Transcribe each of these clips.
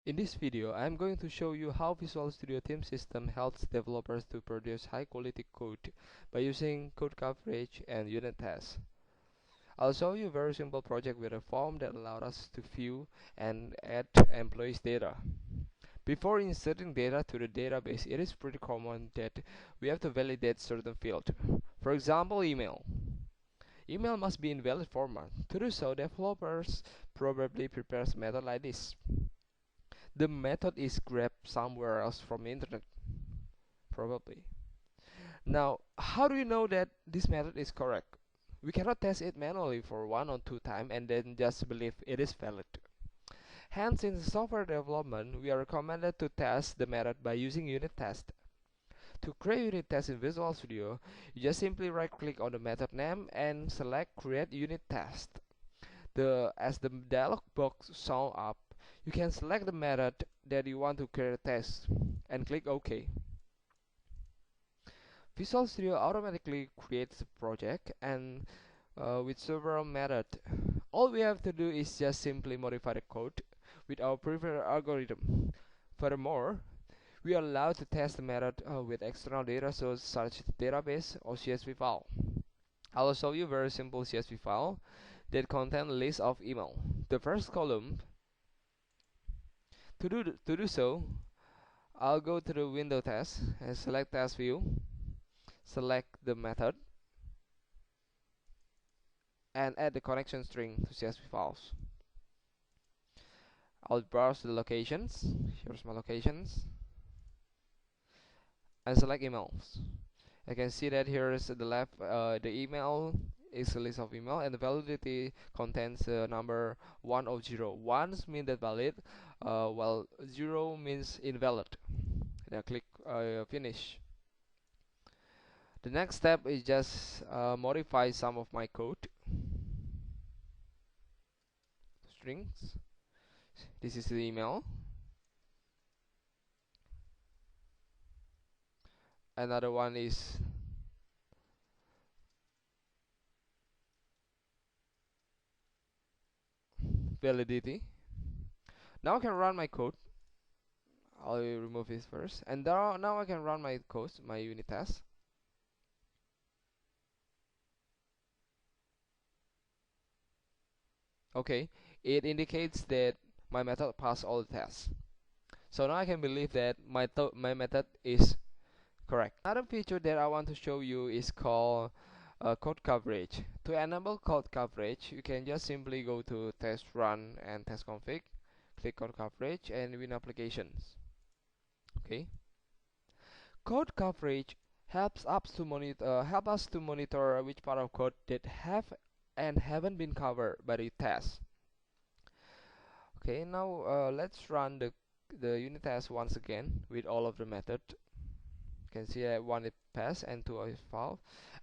In this video, I am going to show you how Visual Studio Theme System helps developers to produce high-quality code by using code coverage and unit tests. I'll show you a very simple project with a form that allows us to view and add employees' data. Before inserting data to the database, it is pretty common that we have to validate certain fields. For example, email. Email must be in valid format. To do so, developers probably prepare a method like this. The method is grabbed somewhere else from the internet, probably. Now, how do you know that this method is correct? We cannot test it manually for 1 or 2 times and then just believe it is valid. Hence, in software development, we are recommended to test the method by using unit test. To create unit test in Visual Studio, you just simply right-click on the method name and select Create Unit Test. As the dialog box shows up, you can select the method that you want to create a test and click OK. Visual Studio automatically creates a project and with several methods. All we have to do is just simply modify the code with our preferred algorithm. Furthermore, we are allowed to test the method with external data sources such as database or CSV file. I will show you a very simple CSV file that contains a list of email. The first column. To do so, I'll go to the window test and select test view, select the method, and add the connection string to CSV files. I'll browse the locations. Here's my locations, and select emails. I can see that here is the left. The email is a list of email, and the validity contains number 1 or 0. 1 means that valid, while 0 means invalid. And I click finish. The next step is just modify some of my code strings. This is the email. Another one is validity. Now I can run my code. I'll remove this first, and now I can run my code, my unit test. Okay, it indicates that my method passed all the tests. So now I can believe that my method is correct. Another feature that I want to show you is called code coverage. To enable code coverage, you can just simply go to test run and test config, click code coverage, and win applications. Okay. Code coverage helps us to monitor which part of code that have and haven't been covered by the test. Okay, now let's run the unit test once again with all of the method. You can see that 1 is pass and 2 is fail,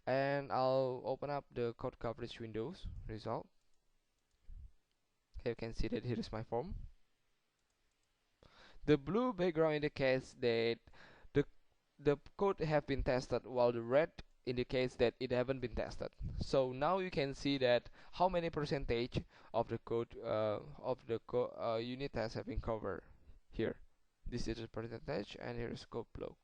and I'll open up the code coverage windows result. Okay, you can see that here is my form. The blue background indicates that the code have been tested, while the red indicates that it haven't been tested. So now you can see that how many percentage of the code unit tests have been covered here. This is the percentage, and here is code block.